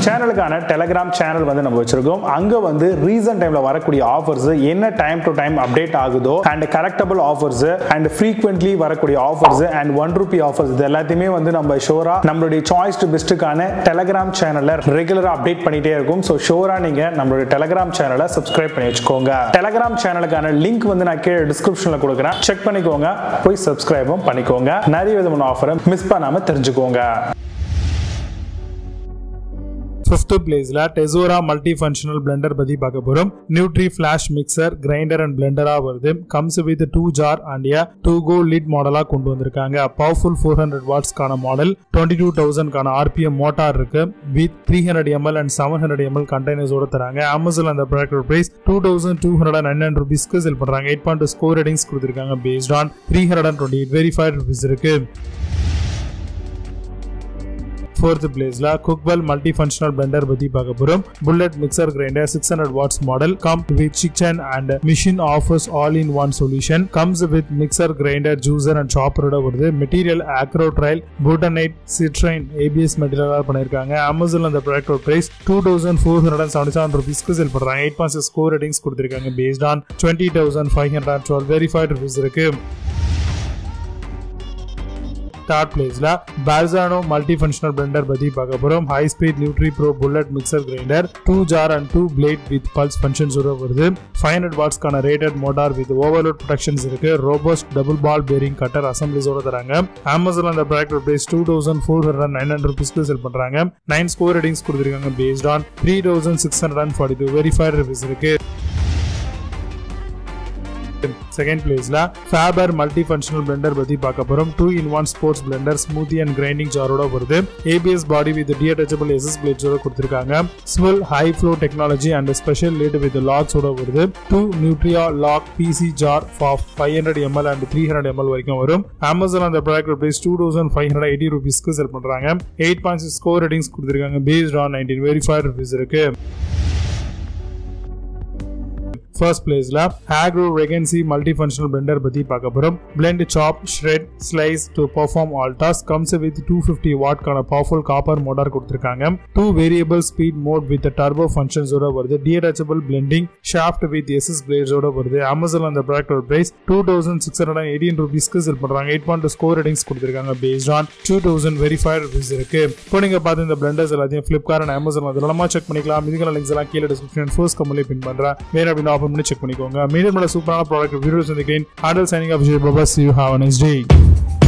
சேனலுக்கான Telegram channel வந்து நம்ம வச்சிருக்கோம். அங்க வந்து ரீசன்ட் டைம்ல வரக்கூடிய ஆஃபர்ஸ் என்ன டைம் டு டைம் அப்டேட் ஆகுதோ and correctable offers and frequently வரக்கூடிய ஆஃபர்ஸ் அண்ட் ₹1 ஆஃபர்ஸ் இது எல்லாத்தையுமே வந்து நம்ம ஷோரா நம்மளுடைய சாய்ஸ் டு பெஸ்ட்டுக்கான டெலிகிராம் சேனல்ல ரெகுலரா அப்டேட் பண்ணிட்டே இருக்கும். ஸோ ஷோரா நீங்க நம்மளுடைய டெலிகிராம் சேனலை சப்ஸ்கிரைப் பண்ணி வச்சுக்கோங்க. டெலிகிராம் சேனலுக்கான லிங்க் வந்து நான் கீழே டிஸ்கிரிப்ஷன்ல கொடுக்குறேன், செக் பண்ணிக்கோங்க, போய் சப்ஸ்கிரைபும் பண்ணிக்கோங்க. நிறைய விதமான ஆஃபரை மிஸ் பண்ணாம தெரிஞ்சுக்கோங்க. Fifth place la Tesora Multifunctional Blender பத்தி பார்க்க போறோம். Nutri Flash Mixer, Grinder and Blender வருது. Comes with 2 jar and a 2-go lid மாடலா கொண்டு வந்திருக்காங்க. Powerful 400 watts கான மாடல், 22,000 கான RPM மோட்டார் இருக்கு. With 300 ml and 700 ml containers ஓட தராங்க. Amazon அந்த ப்ராடக்ட் பிரைஸ் ₹2,299 க்கு செல் பண்றாங்க. 8.2 ஸ்கோர் ரேட்டிங்ஸ் கொடுத்திருக்காங்க. Based on 328 verified reviews இருக்கு. Fourth place la Cookwell Multifunctional Blender பத்தி பார்க்க போறோம். Bullet Mixer Grinder 600 watts model comes with kitchen and machine offers all-in-one solution. Comes with mixer, grinder, juicer and chopper ஓட வருது. Material Acrotrail, Butanite, Citrine, ABS material பண்ணிருக்காங்க. Amazon அந்த product price ₹2,477 க்கு செல் பண்றாங்க. 8.6 score ratings கொடுத்திருக்காங்க. Based on 20,512 verified reviews இருக்கு. Third place la Balzano Multifunctional Blender பத்தி பார்க்க போறோம். High Speed Nutri Pro Bullet Mixer Grinder 2 jar and 2 blade with pulse functions ஓட வருது. 500 watts கான rated motor with overload protections இருக்கு. Robust double ball bearing cutter assemblies ஓட தராங்க. Amazon அந்த ப்ராடக்ட் பிரைஸ் ₹2,499 க்கு செல் பண்றாங்க. 9 ஸ்கோர் ரேட்டிங்ஸ் கொடுத்திருக்காங்க. Based on 3,642 verified reviews இருக்கு. Second place la Faber Multifunctional Blender பத்தி பார்க்க போறோம். 2-in-1 sports blender, smoothie and grinding jar ஓட வருது. ABS body with detachable SS blades ஓட கொடுத்திருக்காங்க. Swivel high flow technology and special lid with locks ஓட வருது. 2 Nutria lock PC jar for 500 ml and 300 ml வரைக்கும் வரும். Amazon அந்த product price ₹2,580 க்கு செல் பண்றாங்க. 8.6 ஸ்கோர் ரேட்டிங்ஸ் கொடுத்திருக்காங்க. Based on 19 verified reviews இருக்கு. First place la Agro Regency Multifunctional Blender பத்தி பார்க்க போறோம். Blend, chop, shred, slice to perform all tasks. Comes with 250 watt கான powerful copper motor கொடுத்திருக்காங்க. 2 variable speed mode with the turbo functions ஓட வருது. Detachable blending shaft with SS blades ஓட வருது. Amazon அந்த ப்ராடக்ட் பிரைஸ் ₹2,618 க்கு செல் பண்றாங்க. 8.2 ஸ்கோர் ரேட்டிங்ஸ் கொடுத்திருக்காங்க. Based on 2,000 verified reviews இருக்கு. இப்போ நீங்க பார்த்த இந்த blenders எல்லாத்தையும் Flipkart and Amazon அதெல்லாம் செக் பண்ணிக்கலாம். இதுக்கான லிங்க்ஸ் எல்லாம் கீழ டிஸ்கிரிப்ஷன் ஃபர்ஸ்ட் கமெண்ட்ல பின் பண்றேன். வேற அப்படினா செக் பண்ணிக்கோங்க. மீண்டும் சூப்பரான ப்ராடக்ட் வீடியோஸ் வந்து handle signing off. See you, have a nice day.